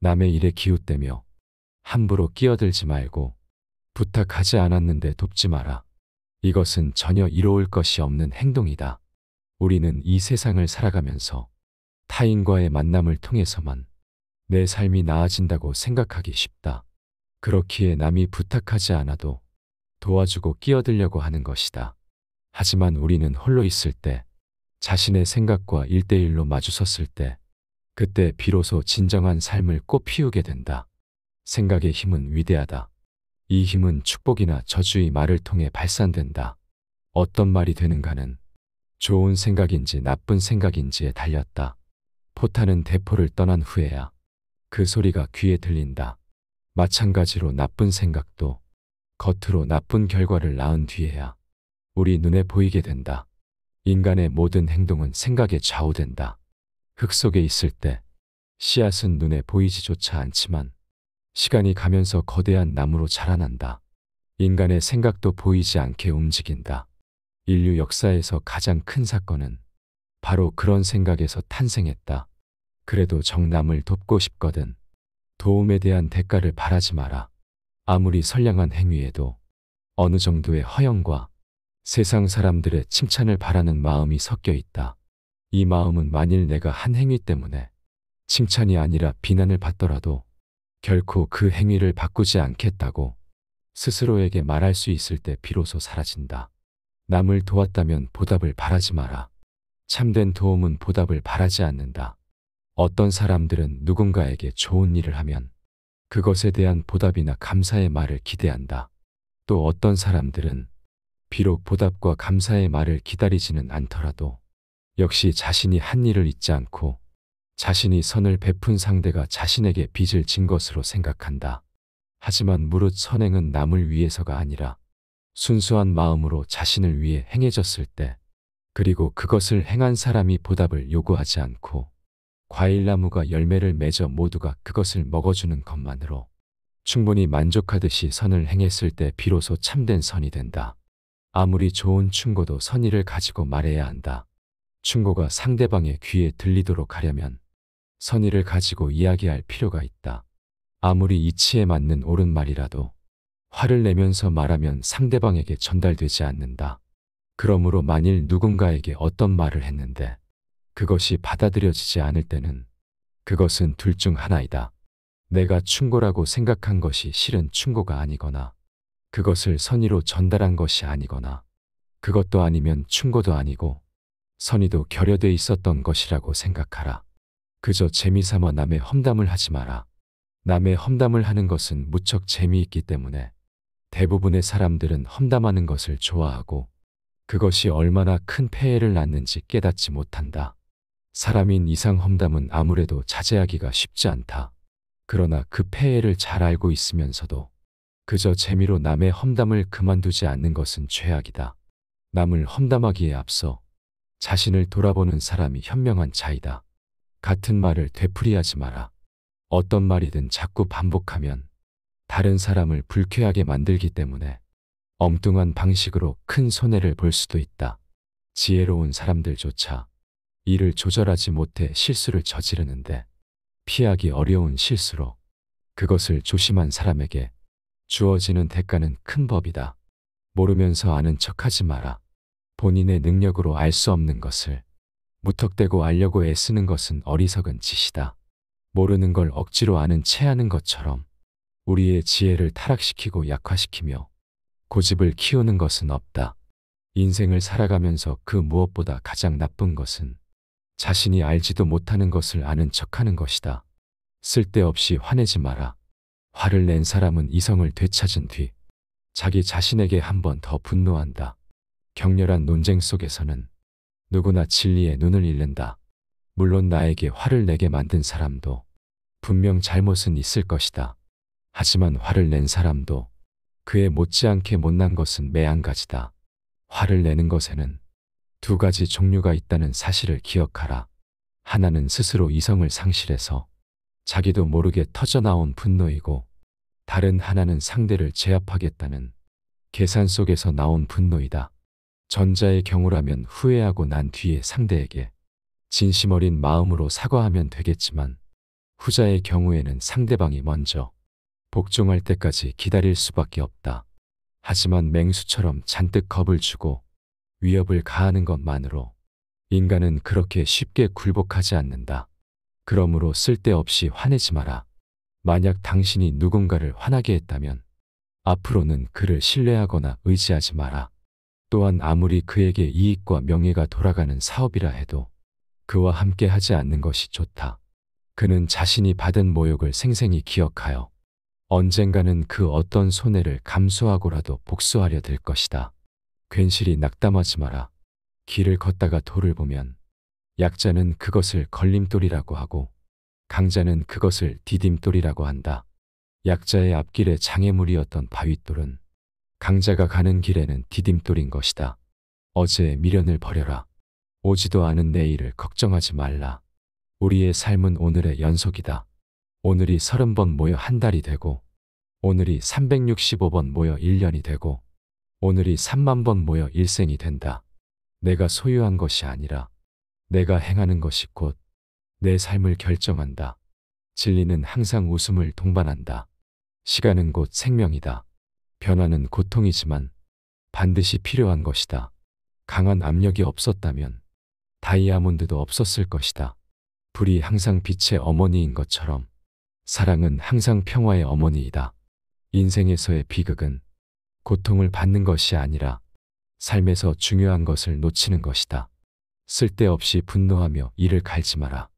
남의 일에 기웃대며 함부로 끼어들지 말고 부탁하지 않았는데 돕지 마라. 이것은 전혀 이로울 것이 없는 행동이다. 우리는 이 세상을 살아가면서 타인과의 만남을 통해서만 내 삶이 나아진다고 생각하기 쉽다. 그렇기에 남이 부탁하지 않아도 도와주고 끼어들려고 하는 것이다. 하지만 우리는 홀로 있을 때, 자신의 생각과 일대일로 마주섰을 때, 그때 비로소 진정한 삶을 꽃피우게 된다. 생각의 힘은 위대하다. 이 힘은 축복이나 저주의 말을 통해 발산된다. 어떤 말이 되는가는 좋은 생각인지 나쁜 생각인지에 달렸다. 포탄은 대포를 떠난 후에야 그 소리가 귀에 들린다. 마찬가지로 나쁜 생각도 겉으로 나쁜 결과를 낳은 뒤에야 우리 눈에 보이게 된다. 인간의 모든 행동은 생각에 좌우된다. 흙 속에 있을 때 씨앗은 눈에 보이지조차 않지만 시간이 가면서 거대한 나무로 자라난다. 인간의 생각도 보이지 않게 움직인다. 인류 역사에서 가장 큰 사건은 바로 그런 생각에서 탄생했다. 그래도 정남을 돕고 싶거든 도움에 대한 대가를 바라지 마라. 아무리 선량한 행위에도 어느 정도의 허영과 세상 사람들의 칭찬을 바라는 마음이 섞여 있다. 이 마음은 만일 내가 한 행위 때문에 칭찬이 아니라 비난을 받더라도 결코 그 행위를 바꾸지 않겠다고 스스로에게 말할 수 있을 때 비로소 사라진다. 남을 도왔다면 보답을 바라지 마라. 참된 도움은 보답을 바라지 않는다. 어떤 사람들은 누군가에게 좋은 일을 하면 그것에 대한 보답이나 감사의 말을 기대한다. 또 어떤 사람들은 비록 보답과 감사의 말을 기다리지는 않더라도 역시 자신이 한 일을 잊지 않고 자신이 선을 베푼 상대가 자신에게 빚을 진 것으로 생각한다. 하지만 무릇 선행은 남을 위해서가 아니라 순수한 마음으로 자신을 위해 행해졌을 때, 그리고 그것을 행한 사람이 보답을 요구하지 않고 과일나무가 열매를 맺어 모두가 그것을 먹어주는 것만으로 충분히 만족하듯이 선을 행했을 때 비로소 참된 선이 된다. 아무리 좋은 충고도 선의를 가지고 말해야 한다. 충고가 상대방의 귀에 들리도록 하려면 선의를 가지고 이야기할 필요가 있다. 아무리 이치에 맞는 옳은 말이라도 화를 내면서 말하면 상대방에게 전달되지 않는다. 그러므로 만일 누군가에게 어떤 말을 했는데 그것이 받아들여지지 않을 때는 그것은 둘 중 하나이다. 내가 충고라고 생각한 것이 실은 충고가 아니거나 그것을 선의로 전달한 것이 아니거나 그것도 아니면 충고도 아니고 선의도 결여돼 있었던 것이라고 생각하라. 그저 재미삼아 남의 험담을 하지 마라. 남의 험담을 하는 것은 무척 재미있기 때문에 대부분의 사람들은 험담하는 것을 좋아하고 그것이 얼마나 큰 폐해를 낳는지 깨닫지 못한다. 사람인 이상 험담은 아무래도 자제하기가 쉽지 않다. 그러나 그 폐해를 잘 알고 있으면서도 그저 재미로 남의 험담을 그만두지 않는 것은 죄악이다. 남을 험담하기에 앞서 자신을 돌아보는 사람이 현명한 자이다. 같은 말을 되풀이하지 마라. 어떤 말이든 자꾸 반복하면 다른 사람을 불쾌하게 만들기 때문에 엉뚱한 방식으로 큰 손해를 볼 수도 있다. 지혜로운 사람들조차 이를 조절하지 못해 실수를 저지르는데 피하기 어려운 실수로 그것을 조심한 사람에게 주어지는 대가는 큰 법이다. 모르면서 아는 척하지 마라. 본인의 능력으로 알 수 없는 것을 무턱대고 알려고 애쓰는 것은 어리석은 짓이다. 모르는 걸 억지로 아는 체 하는 것처럼 우리의 지혜를 타락시키고 약화시키며 고집을 키우는 것은 없다. 인생을 살아가면서 그 무엇보다 가장 나쁜 것은 자신이 알지도 못하는 것을 아는 척하는 것이다. 쓸데없이 화내지 마라. 화를 낸 사람은 이성을 되찾은 뒤 자기 자신에게 한 번 더 분노한다. 격렬한 논쟁 속에서는 누구나 진리에 눈을 잃는다. 물론 나에게 화를 내게 만든 사람도 분명 잘못은 있을 것이다. 하지만 화를 낸 사람도 그에 못지않게 못난 것은 매한가지다. 화를 내는 것에는 두 가지 종류가 있다는 사실을 기억하라. 하나는 스스로 이성을 상실해서 자기도 모르게 터져나온 분노이고 다른 하나는 상대를 제압하겠다는 계산 속에서 나온 분노이다. 전자의 경우라면 후회하고 난 뒤에 상대에게 진심 어린 마음으로 사과하면 되겠지만 후자의 경우에는 상대방이 먼저 복종할 때까지 기다릴 수밖에 없다. 하지만 맹수처럼 잔뜩 겁을 주고 위협을 가하는 것만으로 인간은 그렇게 쉽게 굴복하지 않는다. 그러므로 쓸데없이 화내지 마라. 만약 당신이 누군가를 화나게 했다면 앞으로는 그를 신뢰하거나 의지하지 마라. 또한 아무리 그에게 이익과 명예가 돌아가는 사업이라 해도 그와 함께 하지 않는 것이 좋다. 그는 자신이 받은 모욕을 생생히 기억하여 언젠가는 그 어떤 손해를 감수하고라도 복수하려 들 것이다. 괜시리 낙담하지 마라. 길을 걷다가 돌을 보면 약자는 그것을 걸림돌이라고 하고 강자는 그것을 디딤돌이라고 한다. 약자의 앞길에 장애물이었던 바윗돌은 강자가 가는 길에는 디딤돌인 것이다. 어제의 미련을 버려라. 오지도 않은 내일을 걱정하지 말라. 우리의 삶은 오늘의 연속이다. 오늘이 30번 모여 한 달이 되고 오늘이 365번 모여 1년이 되고 오늘이 3만 번 모여 일생이 된다. 내가 소유한 것이 아니라 내가 행하는 것이 곧 내 삶을 결정한다. 진리는 항상 웃음을 동반한다. 시간은 곧 생명이다. 변화는 고통이지만 반드시 필요한 것이다. 강한 압력이 없었다면 다이아몬드도 없었을 것이다. 불이 항상 빛의 어머니인 것처럼 사랑은 항상 평화의 어머니이다. 인생에서의 비극은 고통을 받는 것이 아니라 삶에서 중요한 것을 놓치는 것이다. 쓸데없이 분노하며 이를 갈지 마라.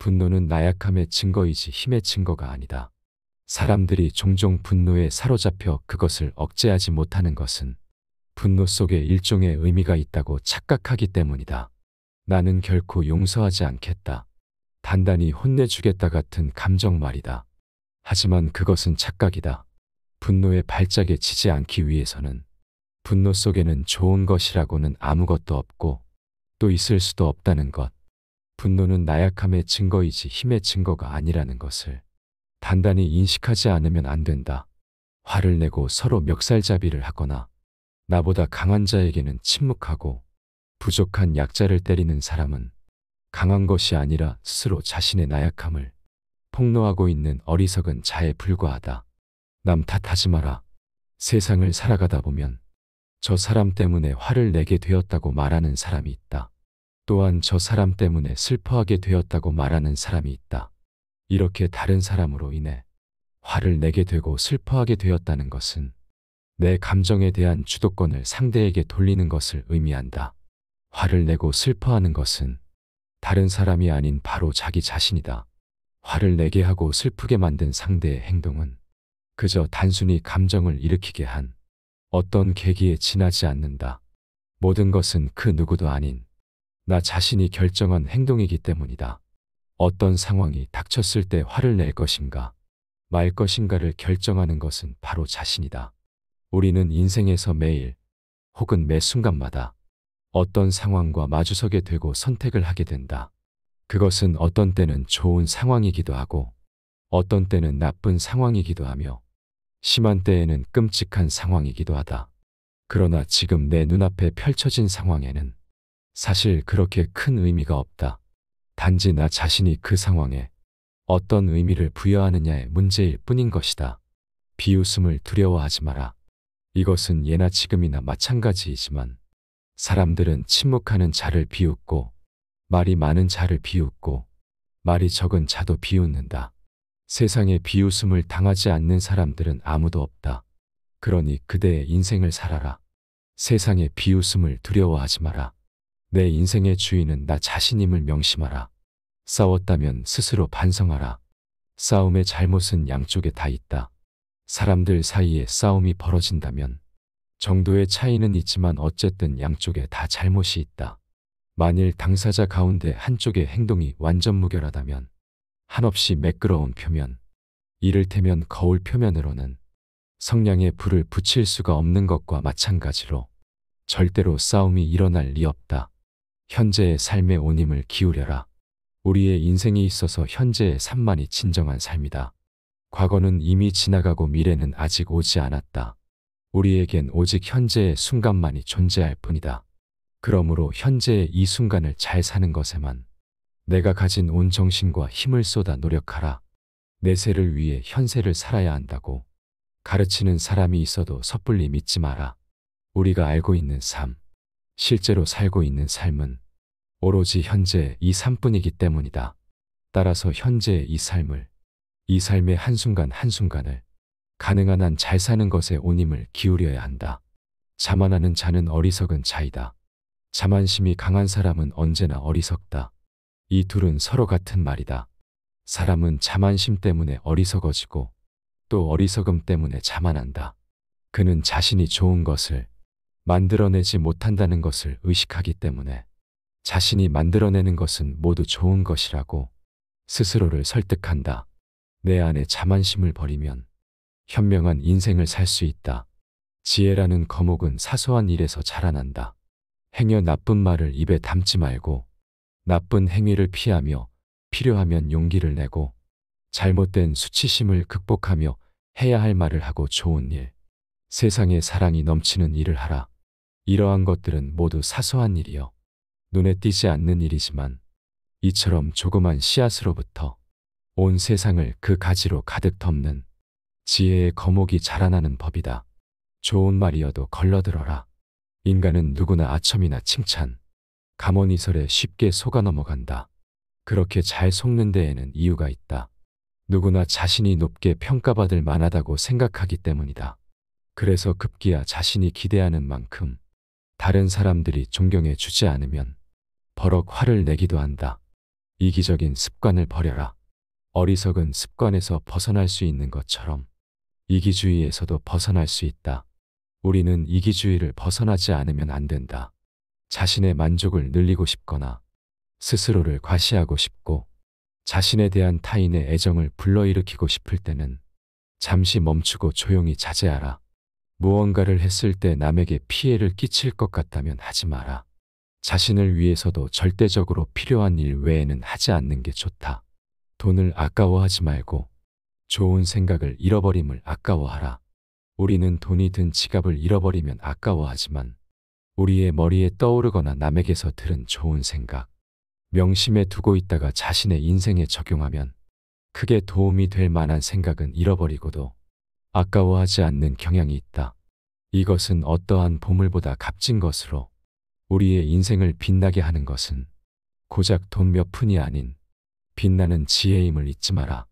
분노는 나약함의 증거이지 힘의 증거가 아니다. 사람들이 종종 분노에 사로잡혀 그것을 억제하지 못하는 것은 분노 속에 일종의 의미가 있다고 착각하기 때문이다. 나는 결코 용서하지 않겠다. 단단히 혼내주겠다 같은 감정 말이다. 하지만 그것은 착각이다. 분노의 발작에 치지 않기 위해서는 분노 속에는 좋은 것이라고는 아무것도 없고 또 있을 수도 없다는 것. 분노는 나약함의 증거이지 힘의 증거가 아니라는 것을 단단히 인식하지 않으면 안 된다. 화를 내고 서로 멱살잡이를 하거나 나보다 강한 자에게는 침묵하고 부족한 약자를 때리는 사람은 강한 것이 아니라 스스로 자신의 나약함을 폭로하고 있는 어리석은 자에 불과하다. 남 탓하지 마라. 세상을 살아가다 보면 저 사람 때문에 화를 내게 되었다고 말하는 사람이 있다. 또한 저 사람 때문에 슬퍼하게 되었다고 말하는 사람이 있다. 이렇게 다른 사람으로 인해 화를 내게 되고 슬퍼하게 되었다는 것은 내 감정에 대한 주도권을 상대에게 돌리는 것을 의미한다. 화를 내고 슬퍼하는 것은 다른 사람이 아닌 바로 자기 자신이다. 화를 내게 하고 슬프게 만든 상대의 행동은 그저 단순히 감정을 일으키게 한 어떤 계기에 지나지 않는다. 모든 것은 그 누구도 아닌 나 자신이 결정한 행동이기 때문이다. 어떤 상황이 닥쳤을 때 화를 낼 것인가, 말 것인가를 결정하는 것은 바로 자신이다. 우리는 인생에서 매일 혹은 매 순간마다 어떤 상황과 마주서게 되고 선택을 하게 된다. 그것은 어떤 때는 좋은 상황이기도 하고 어떤 때는 나쁜 상황이기도 하며 심한 때에는 끔찍한 상황이기도 하다. 그러나 지금 내 눈앞에 펼쳐진 상황에는 사실 그렇게 큰 의미가 없다. 단지 나 자신이 그 상황에 어떤 의미를 부여하느냐의 문제일 뿐인 것이다. 비웃음을 두려워하지 마라. 이것은 예나 지금이나 마찬가지이지만 사람들은 침묵하는 자를 비웃고 말이 많은 자를 비웃고 말이 적은 자도 비웃는다. 세상에 비웃음을 당하지 않는 사람들은 아무도 없다. 그러니 그대의 인생을 살아라. 세상의 비웃음을 두려워하지 마라. 내 인생의 주인은 나 자신임을 명심하라. 싸웠다면 스스로 반성하라. 싸움의 잘못은 양쪽에 다 있다. 사람들 사이에 싸움이 벌어진다면 정도의 차이는 있지만 어쨌든 양쪽에 다 잘못이 있다. 만일 당사자 가운데 한쪽의 행동이 완전 무결하다면 한없이 매끄러운 표면, 이를테면 거울 표면으로는 성냥에 불을 붙일 수가 없는 것과 마찬가지로 절대로 싸움이 일어날 리 없다. 현재의 삶에 온 힘을 기울여라. 우리의 인생이 있어서 현재의 삶만이 진정한 삶이다. 과거는 이미 지나가고 미래는 아직 오지 않았다. 우리에겐 오직 현재의 순간만이 존재할 뿐이다. 그러므로 현재의 이 순간을 잘 사는 것에만 내가 가진 온 정신과 힘을 쏟아 노력하라. 내세를 위해 현세를 살아야 한다고 가르치는 사람이 있어도 섣불리 믿지 마라. 우리가 알고 있는 삶, 실제로 살고 있는 삶은 오로지 현재의 이 삶뿐이기 때문이다. 따라서 현재의 이 삶을, 이 삶의 한순간 한순간을 가능한 한 잘 사는 것에 온 힘을 기울여야 한다. 자만하는 자는 어리석은 자이다. 자만심이 강한 사람은 언제나 어리석다. 이 둘은 서로 같은 말이다. 사람은 자만심 때문에 어리석어지고 또 어리석음 때문에 자만한다. 그는 자신이 좋은 것을 만들어내지 못한다는 것을 의식하기 때문에 자신이 만들어내는 것은 모두 좋은 것이라고 스스로를 설득한다. 내 안에 자만심을 버리면 현명한 인생을 살 수 있다. 지혜라는 거목은 사소한 일에서 자라난다. 행여 나쁜 말을 입에 담지 말고 나쁜 행위를 피하며 필요하면 용기를 내고 잘못된 수치심을 극복하며 해야 할 말을 하고 좋은 일, 세상에 사랑이 넘치는 일을 하라. 이러한 것들은 모두 사소한 일이요. 눈에 띄지 않는 일이지만 이처럼 조그만 씨앗으로부터 온 세상을 그 가지로 가득 덮는 지혜의 거목이 자라나는 법이다. 좋은 말이어도 걸러들어라. 인간은 누구나 아첨이나 칭찬, 감언이설에 쉽게 속아 넘어간다. 그렇게 잘 속는 데에는 이유가 있다. 누구나 자신이 높게 평가받을 만하다고 생각하기 때문이다. 그래서 급기야 자신이 기대하는 만큼 다른 사람들이 존경해 주지 않으면 버럭 화를 내기도 한다. 이기적인 습관을 버려라. 어리석은 습관에서 벗어날 수 있는 것처럼 이기주의에서도 벗어날 수 있다. 우리는 이기주의를 벗어나지 않으면 안 된다. 자신의 만족을 늘리고 싶거나 스스로를 과시하고 싶고 자신에 대한 타인의 애정을 불러일으키고 싶을 때는 잠시 멈추고 조용히 자제하라. 무언가를 했을 때 남에게 피해를 끼칠 것 같다면 하지 마라. 자신을 위해서도 절대적으로 필요한 일 외에는 하지 않는 게 좋다. 돈을 아까워하지 말고 좋은 생각을 잃어버림을 아까워하라. 우리는 돈이 든 지갑을 잃어버리면 아까워하지만 우리의 머리에 떠오르거나 남에게서 들은 좋은 생각, 명심에 두고 있다가 자신의 인생에 적용하면 크게 도움이 될 만한 생각은 잃어버리고도 아까워하지 않는 경향이 있다. 이것은 어떠한 보물보다 값진 것으로 우리의 인생을 빛나게 하는 것은 고작 돈 몇 푼이 아닌 빛나는 지혜임을 잊지 마라.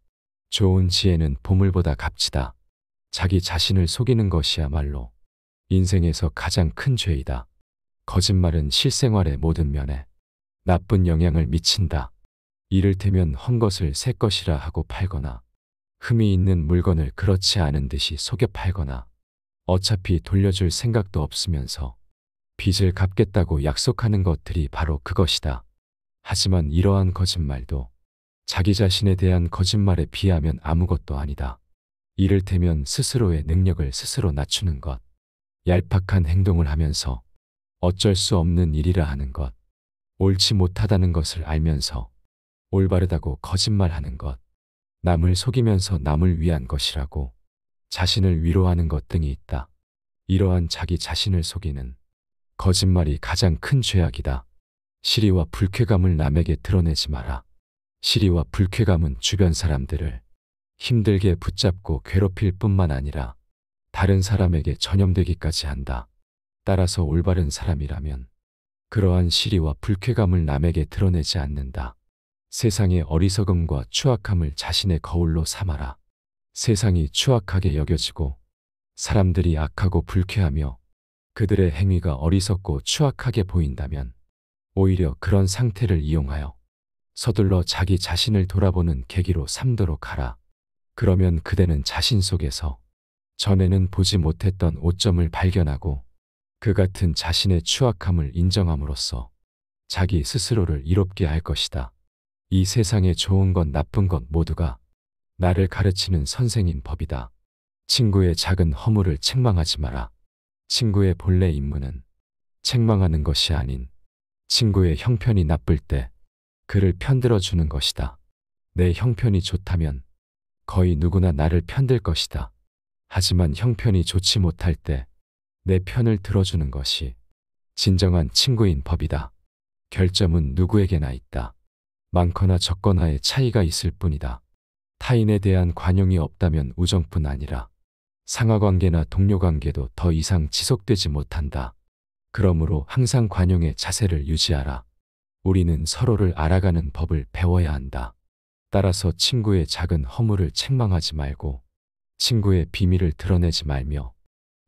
좋은 지혜는 보물보다 값지다. 자기 자신을 속이는 것이야말로 인생에서 가장 큰 죄이다. 거짓말은 실생활의 모든 면에 나쁜 영향을 미친다. 이를테면 헛것을 새 것이라 하고 팔거나 흠이 있는 물건을 그렇지 않은 듯이 속여 팔거나 어차피 돌려줄 생각도 없으면서 빚을 갚겠다고 약속하는 것들이 바로 그것이다. 하지만 이러한 거짓말도 자기 자신에 대한 거짓말에 비하면 아무것도 아니다. 이를테면 스스로의 능력을 스스로 낮추는 것, 얄팍한 행동을 하면서 어쩔 수 없는 일이라 하는 것, 옳지 못하다는 것을 알면서 올바르다고 거짓말하는 것, 남을 속이면서 남을 위한 것이라고 자신을 위로하는 것 등이 있다. 이러한 자기 자신을 속이는 거짓말이 가장 큰 죄악이다. 시리와 불쾌감을 남에게 드러내지 마라. 시리와 불쾌감은 주변 사람들을 힘들게 붙잡고 괴롭힐 뿐만 아니라 다른 사람에게 전염되기까지 한다. 따라서 올바른 사람이라면 그러한 시리와 불쾌감을 남에게 드러내지 않는다. 세상의 어리석음과 추악함을 자신의 거울로 삼아라. 세상이 추악하게 여겨지고 사람들이 악하고 불쾌하며 그들의 행위가 어리석고 추악하게 보인다면 오히려 그런 상태를 이용하여 서둘러 자기 자신을 돌아보는 계기로 삼도록 하라. 그러면 그대는 자신 속에서 전에는 보지 못했던 오점을 발견하고 그 같은 자신의 추악함을 인정함으로써 자기 스스로를 이롭게 할 것이다. 이 세상에 좋은 것 나쁜 것 모두가 나를 가르치는 선생인 법이다. 친구의 작은 허물을 책망하지 마라. 친구의 본래 임무는 책망하는 것이 아닌 친구의 형편이 나쁠 때 그를 편들어 주는 것이다. 내 형편이 좋다면 거의 누구나 나를 편들 것이다. 하지만 형편이 좋지 못할 때 내 편을 들어주는 것이 진정한 친구인 법이다. 결점은 누구에게나 있다. 많거나 적거나의 차이가 있을 뿐이다. 타인에 대한 관용이 없다면 우정뿐 아니라 상하관계나 동료관계도 더 이상 지속되지 못한다. 그러므로 항상 관용의 자세를 유지하라. 우리는 서로를 알아가는 법을 배워야 한다. 따라서 친구의 작은 허물을 책망하지 말고 친구의 비밀을 드러내지 말며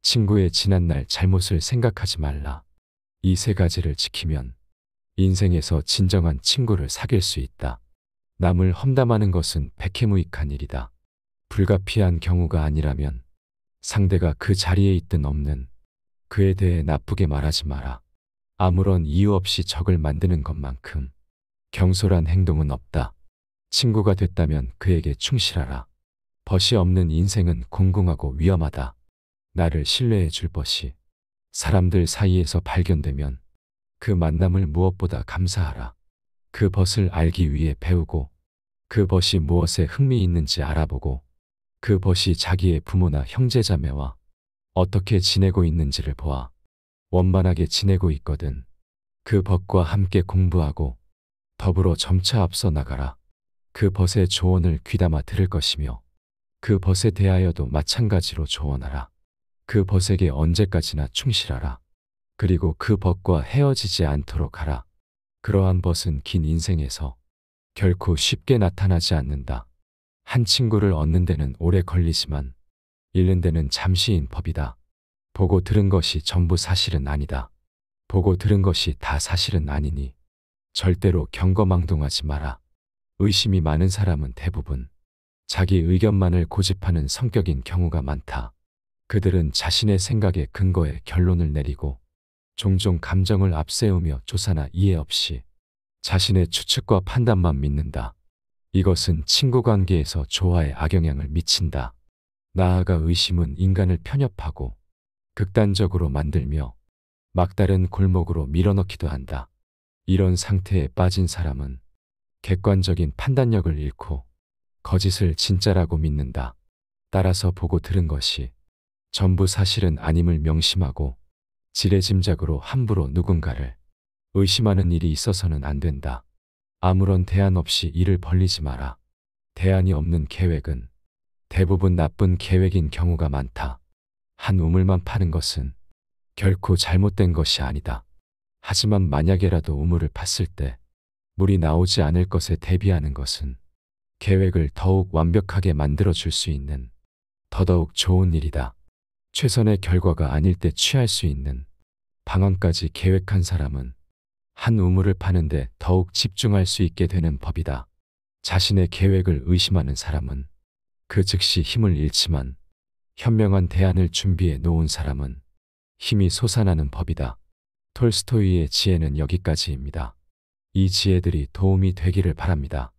친구의 지난날 잘못을 생각하지 말라. 이 세 가지를 지키면 인생에서 진정한 친구를 사귈 수 있다. 남을 험담하는 것은 백해무익한 일이다. 불가피한 경우가 아니라면 상대가 그 자리에 있든 없는 그에 대해 나쁘게 말하지 마라. 아무런 이유 없이 적을 만드는 것만큼 경솔한 행동은 없다. 친구가 됐다면 그에게 충실하라. 벗이 없는 인생은 공공하고 위험하다. 나를 신뢰해 줄 벗이 사람들 사이에서 발견되면 그 만남을 무엇보다 감사하라. 그 벗을 알기 위해 배우고 그 벗이 무엇에 흥미 있는지 알아보고 그 벗이 자기의 부모나 형제자매와 어떻게 지내고 있는지를 보아 원만하게 지내고 있거든. 그 벗과 함께 공부하고 더불어 점차 앞서 나가라. 그 벗의 조언을 귀담아 들을 것이며 그 벗에 대하여도 마찬가지로 조언하라. 그 벗에게 언제까지나 충실하라. 그리고 그 벗과 헤어지지 않도록 하라. 그러한 벗은 긴 인생에서 결코 쉽게 나타나지 않는다. 한 친구를 얻는 데는 오래 걸리지만 잃는 데는 잠시인 법이다. 보고 들은 것이 전부 사실은 아니다. 보고 들은 것이 다 사실은 아니니 절대로 경거망동하지 마라. 의심이 많은 사람은 대부분 자기 의견만을 고집하는 성격인 경우가 많다. 그들은 자신의 생각에 근거해 결론을 내리고 종종 감정을 앞세우며 조사나 이해 없이 자신의 추측과 판단만 믿는다. 이것은 친구 관계에서 조화에 악영향을 미친다. 나아가 의심은 인간을 편협하고 극단적으로 만들며 막다른 골목으로 밀어넣기도 한다. 이런 상태에 빠진 사람은 객관적인 판단력을 잃고 거짓을 진짜라고 믿는다. 따라서 보고 들은 것이 전부 사실은 아님을 명심하고 지레짐작으로 함부로 누군가를 의심하는 일이 있어서는 안 된다. 아무런 대안 없이 일을 벌리지 마라. 대안이 없는 계획은 대부분 나쁜 계획인 경우가 많다. 한 우물만 파는 것은 결코 잘못된 것이 아니다. 하지만 만약에라도 우물을 팠을 때 물이 나오지 않을 것에 대비하는 것은 계획을 더욱 완벽하게 만들어 줄 수 있는 더더욱 좋은 일이다. 최선의 결과가 아닐 때 취할 수 있는 방안까지 계획한 사람은 한 우물을 파는데 더욱 집중할 수 있게 되는 법이다. 자신의 계획을 의심하는 사람은 그 즉시 힘을 잃지만 현명한 대안을 준비해 놓은 사람은 힘이 솟아나는 법이다. 톨스토이의 지혜는 여기까지입니다. 이 지혜들이 도움이 되기를 바랍니다.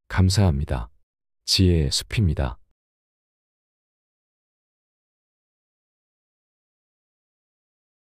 감사합니다. 지혜의 숲입니다.